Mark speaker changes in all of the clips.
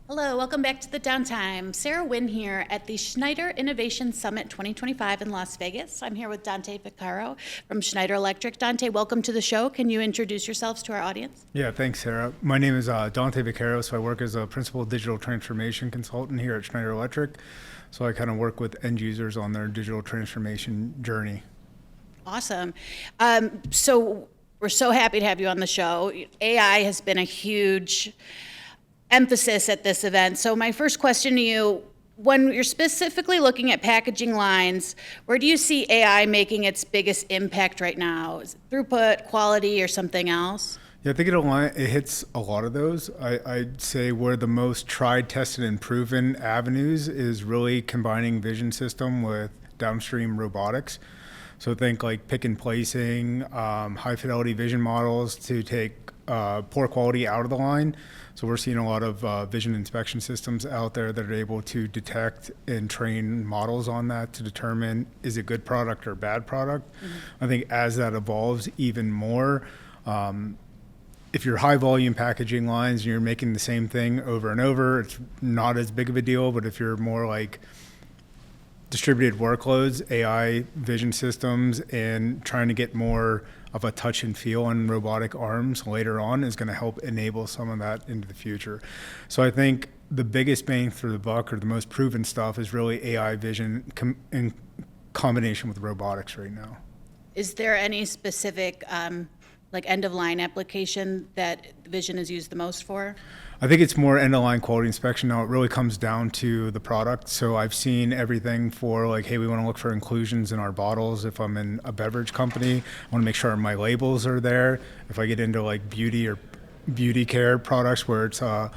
Speaker 1: Hello, welcome back to the Downtime. Sarah Wynn here at the Schneider Innovation Summit 2025 in Las Vegas. I'm here with Dante Vaccaro from Schneider Electric. Dante, welcome to the show. Can you introduce yourselves to our audience?
Speaker 2: Yeah, thanks, Sarah. My name is Dante Vaccaro, so I work as a principal digital transformation consultant here at Schneider Electric. So I kind of work with end users on their digital transformation journey.
Speaker 1: Awesome. So we're so happy to have you on the show. AI has been a huge emphasis at this event. So my first question to you, when you're specifically looking at packaging lines, where do you see AI making its biggest impact right now? Is it throughput, quality, or something else?
Speaker 2: Yeah, I think it hits a lot of those. I'd say where the most tried, tested, and proven avenues is really combining vision system with downstream robotics. So think like pick and placing, high fidelity vision models to take poor quality out of the line. So we're seeing a lot of vision inspection systems out there that are able to detect and train models on that to determine is it good product or bad product. I think as that evolves even more, if you're high volume packaging lines and you're making the same thing over and over, it's not as big of a deal. But if you're more like distributed workloads, AI vision systems, and trying to get more of a touch and feel on robotic arms later on is going to help enable some of that into the future. So I think the biggest bang for the buck or the most proven stuff is really AI vision in combination with robotics right now.
Speaker 1: Is there any specific like end-of-line application that vision is used the most for?
Speaker 2: I think it's more end-of-line quality inspection now. It really comes down to the product. So I've seen everything for like, hey, we want to look for inclusions in our bottles. If I'm in a beverage company, I want to make sure my labels are there. If I get into like beauty or beauty care products where it's like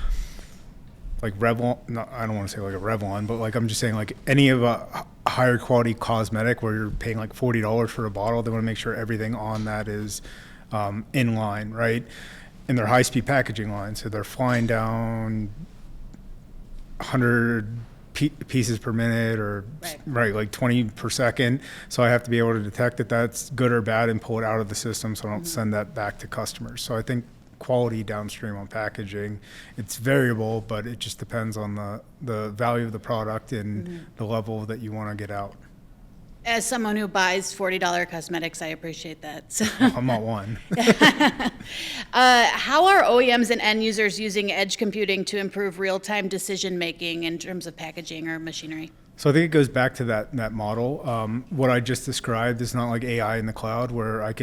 Speaker 2: Revlon, no, I don't want to say like a Revlon, but like I'm just saying like any of a higher quality cosmetic where you're paying like $40 for a bottle, they want to make sure everything on that is in line, right? And they're high-speed packaging lines, so they're flying down 100 pieces per minute or right, like 20 per second. So I have to be able to detect that that's good or bad and pull it out of the system so I don't send that back to customers. So I think quality downstream on packaging, it's variable, but it just depends on the value of the product and the level that you want to get out.
Speaker 1: As someone who buys $40 cosmetics, I appreciate that. So.
Speaker 2: I'm not one.
Speaker 1: How are OEMs and end users using edge computing to improve real-time decision-making in terms of packaging or machinery?
Speaker 2: So I think it goes back to that model. What I just described is not like AI in the cloud where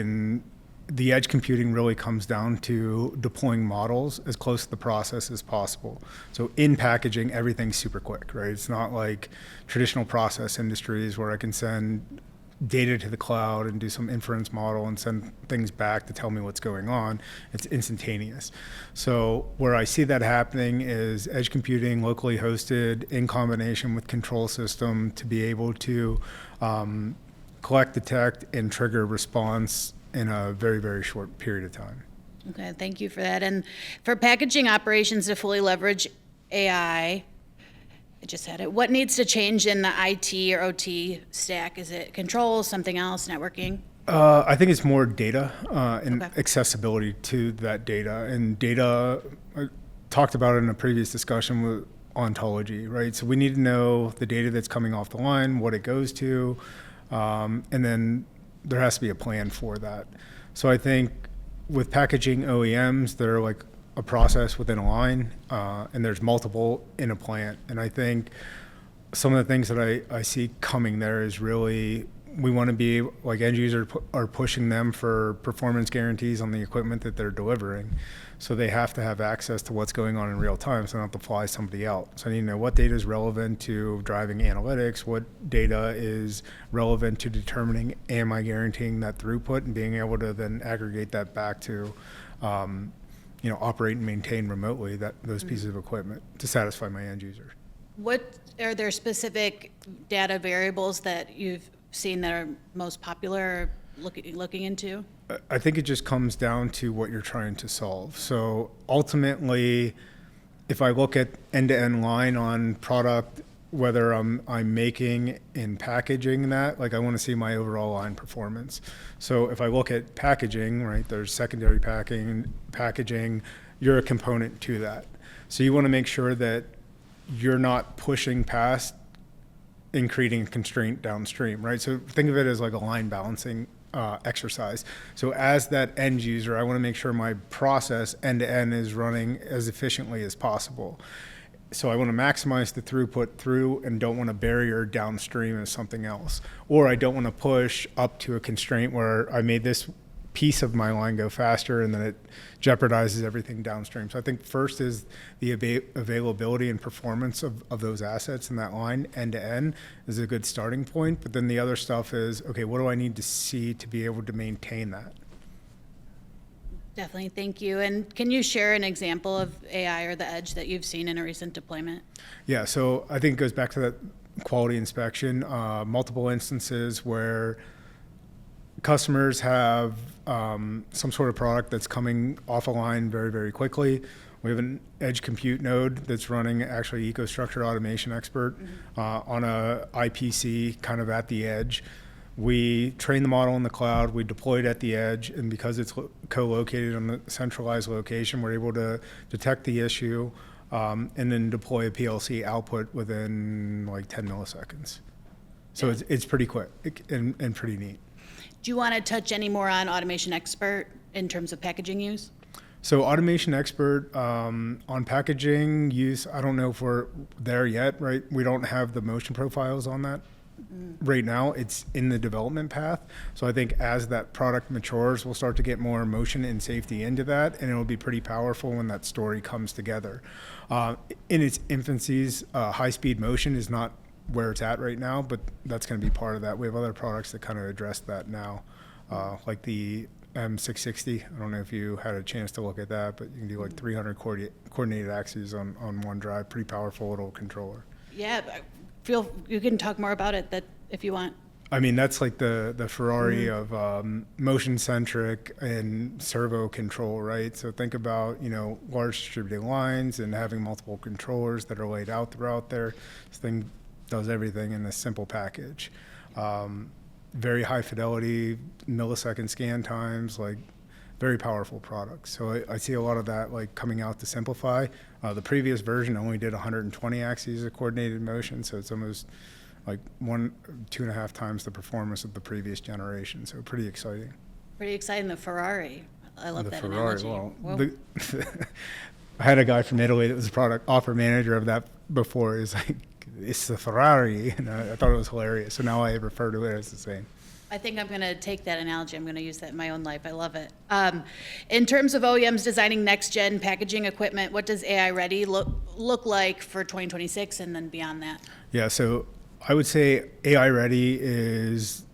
Speaker 2: the edge computing really comes down to deploying models as close to the process as possible. So in packaging, everything's super quick, right? It's not like traditional process industries where I can send data to the cloud and do some inference model and send things back to tell me what's going on. It's instantaneous. So where I see that happening is edge computing, locally hosted, in combination with control system to be able to collect, detect, and trigger response in a very, very short period of time.
Speaker 1: Okay, thank you for that. And for packaging operations to fully leverage AI, I just had it. What needs to change in the IT or OT stack? Is it controls, something else, networking?
Speaker 2: I think it's more data and accessibility to that data. And data, I talked about it in a previous discussion with ontology, right? So we need to know the data that's coming off the line, what it goes to, and then there has to be a plan for that. So I think with packaging OEMs, they're like a process within a line, and there's multiple in a plant. And I think some of the things that I see coming there is really, we want to be like end users are pushing them for performance guarantees on the equipment that they're delivering. So they have to have access to what's going on in real time so they don't have to fly somebody out. So I need to know what data is relevant to driving analytics, what data is relevant to determining am I guaranteeing that throughput and being able to then aggregate that back to operate and maintain remotely those pieces of equipment to satisfy my end user.
Speaker 1: What are there specific data variables that you've seen that are most popular or looking into?
Speaker 2: I think it just comes down to what you're trying to solve. So ultimately, if I look at end-to-end line on product, whether I'm making and packaging that, like I want to see my overall line performance. So if I look at packaging, right, there's secondary packaging, you're a component to that. So you want to make sure that you're not pushing past and creating a constraint downstream, right? So think of it as like a line balancing exercise. So as that end user, I want to make sure my process end to end is running as efficiently as possible. So I want to maximize the throughput through and don't want a barrier downstream as something else. Or I don't want to push up to a constraint where I made this piece of my line go faster and then it jeopardizes everything downstream. So I think first is the availability and performance of those assets in that line end to end is a good starting point. But then the other stuff is, okay, what do I need to see to be able to maintain that?
Speaker 1: Definitely, thank you. And can you share an example of AI or the edge that you've seen in a recent deployment?
Speaker 2: Yeah, so I think it goes back to that quality inspection, multiple instances where customers have some sort of product that's coming off a line very, very quickly. We have an edge compute node that's running actually EcoStruxure Automation Expert on a IPC kind of at the edge. We train the model in the cloud, we deploy it at the edge, and because it's co-located on the centralized location, we're able to detect the issue and then deploy a PLC output within like 10 milliseconds. So it's pretty quick and pretty neat.
Speaker 1: Do you want to touch any more on Automation Expert in terms of packaging use?
Speaker 2: So Automation Expert on packaging use, I don't know if we're there yet, right? We don't have the motion profiles on that. Right now, it's in the development path. So I think as that product matures, we'll start to get more motion and safety into that, and it'll be pretty powerful when that story comes together. In its infancies, high-speed motion is not where it's at right now, but that's going to be part of that. We have other products that kind of address that now, like the M660. I don't know if you had a chance to look at that, but you can do like 300 coordinated axes on one drive. Pretty powerful little controller.
Speaker 1: Yeah, you can talk more about it if you want.
Speaker 2: I mean, that's like the Ferrari of motion-centric and servo control, right? So think about, large distributed lines and having multiple controllers that are laid out throughout there. This thing does everything in this simple package. Very high fidelity, millisecond scan times, like very powerful products. So I see a lot of that like coming out to simplify. The previous version only did 120 axes of coordinated motion, so it's almost like 2.5 times the performance of the previous generation. So pretty exciting.
Speaker 1: Pretty exciting, the Ferrari. I love that
Speaker 2: Ferrari,
Speaker 1: analogy.
Speaker 2: I had a guy from Italy that was a product offer manager of that before. He's like, it's the Ferrari, and I thought it was hilarious. So now I refer to it as the same.
Speaker 1: I think I'm going to take that analogy. I'm going to use that in my own life. I love it. In terms of OEMs designing next-gen packaging equipment, what does AI ready look like for 2026 and then beyond that?
Speaker 2: Yeah, so I would say AI ready is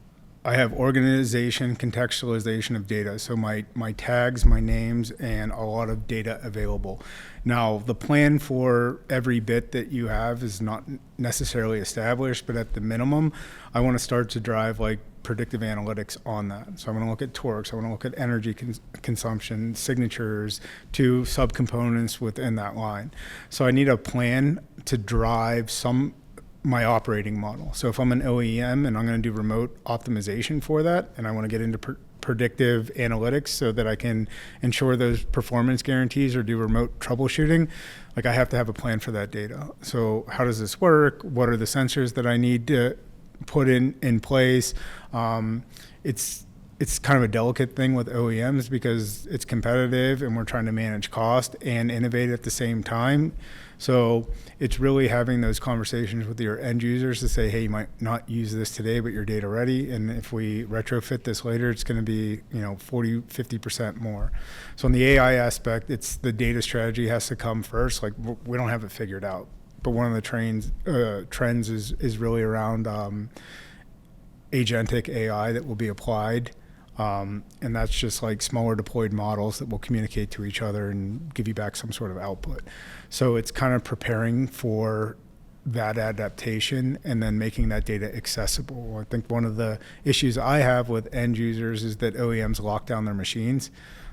Speaker 2: I have organization, contextualization of data. So my tags, my names, and a lot of data available. Now, the plan for every bit that you have is not necessarily established, but at the minimum, I want to start to drive like predictive analytics on that. So I'm going to look at torques, I want to look at energy consumption, signatures to subcomponents within that line. So I need a plan to drive my operating model. So if I'm an OEM and I'm going to do remote optimization for that, and I want to get into predictive analytics so that I can ensure those performance guarantees or do remote troubleshooting, like I have to have a plan for that data. So how does this work? What are the sensors that I need to put in place? It's kind of a delicate thing with OEMs because it's competitive and we're trying to manage cost and innovate at the same time. So it's really having those conversations with your end users to say, hey, you might not use this today, but you're data ready. And if we retrofit this later, it's going to be 40, 50% more. So in the AI aspect, it's the data strategy has to come first. Like we don't have it figured out. But one of the trends is really around agentic AI that will be applied. And that's just like smaller deployed models that will communicate to each other and give you back some sort of output. So it's kind of preparing for that adaptation and then making that data accessible. I think one of the issues I have with end users is that OEMs lock down their machines.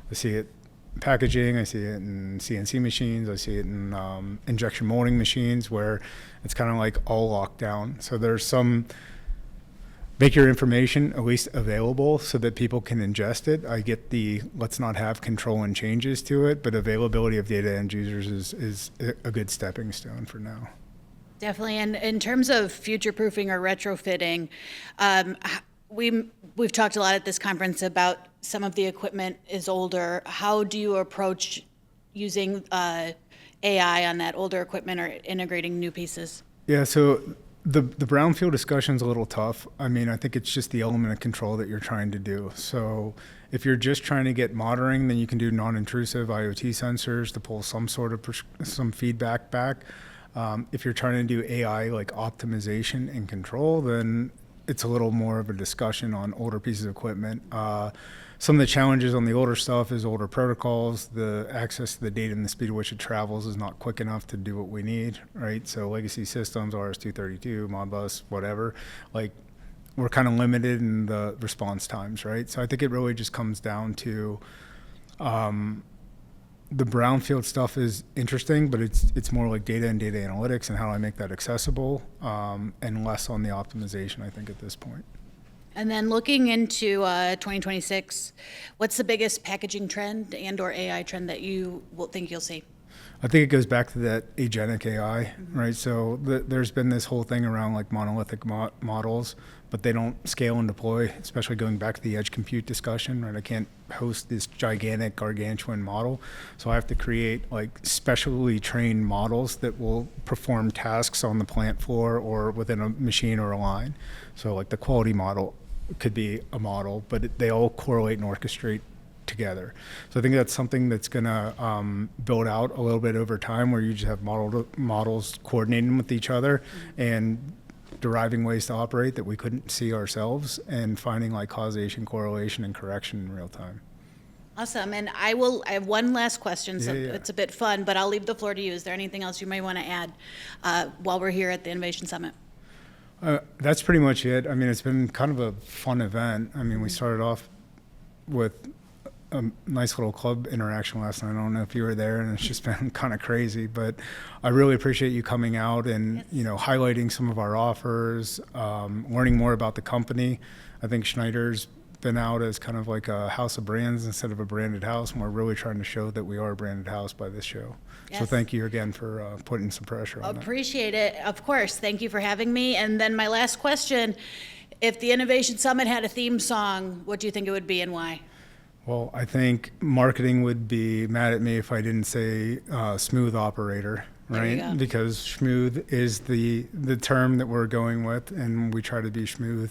Speaker 2: I see it in packaging, I see it in CNC machines, I see it in injection molding machines where it's kind of like all locked down. So there's some make your information at least available so that people can ingest it. I get the let's not have control and changes to it, but availability of data to end users is a good stepping stone for now.
Speaker 1: Definitely. And in terms of future-proofing or retrofitting, we've talked a lot at this conference about some of the equipment is older. How do you approach using AI on that older equipment or integrating new pieces?
Speaker 2: Yeah, so the brownfield discussion's a little tough. I mean, I think it's just the element of control that you're trying to do. So if you're just trying to get monitoring, then you can do non-intrusive IoT sensors to pull some sort of some feedback back. If you're trying to do AI like optimization and control, then it's a little more of a discussion on older pieces of equipment. Some of the challenges on the older stuff is older protocols, the access to the data and the speed at which it travels is not quick enough to do what we need, right? So legacy systems, RS-232, Modbus, whatever, like we're kind of limited in the response times, right? So I think it really just comes down to the brownfield stuff is interesting, but it's more like data and data analytics and how do I make that accessible, and less on the optimization, I think, at this point.
Speaker 1: And then looking into 2026, what's the biggest packaging trend and or AI trend that you will think you'll see?
Speaker 2: I think it goes back to that agentic AI, right? So there's been this whole thing around like monolithic models, but they don't scale and deploy, especially going back to the edge compute discussion, right? I can't host this gigantic gargantuan model. So I have to create like specially trained models that will perform tasks on the plant floor or within a machine or a line. So like the quality model could be a model, but they all correlate and orchestrate together. So I think that's something that's going to build out a little bit over time, where you just have models coordinating with each other and deriving ways to operate that we couldn't see ourselves, and finding like causation, correlation, and correction in real time.
Speaker 1: Awesome. And I have one last question, so it's a bit fun, but I'll leave the floor to you. Is there anything else you may want to add while we're here at the Innovation Summit?
Speaker 2: That's pretty much it. I mean, it's been kind of a fun event. I mean, we started off with a nice little club interaction last night. I don't know if you were there, and it's just been kind of crazy, but I really appreciate you coming out and, you know, highlighting some of our offers, learning more about the company. I think Schneider's been out as kind of like a house of brands instead of a branded house, and we're really trying to show that we are a branded house by this show. Yes. So thank you again for putting some pressure on that.
Speaker 1: Appreciate it. Of course. Thank you for having me. And then my last question, if the Innovation Summit had a theme song, what do you think it would be and why?
Speaker 2: Well, I think marketing would be mad at me if I didn't say smooth operator, right? Because smooth is the term that we're going with, and we try to be smooth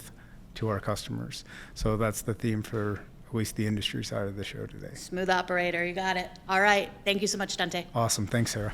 Speaker 2: to our customers. So that's the theme for at least the industry side of the show today.
Speaker 1: Smooth operator, you got it. All right. Thank you so much, Dante.
Speaker 2: Awesome. Thanks, Sarah.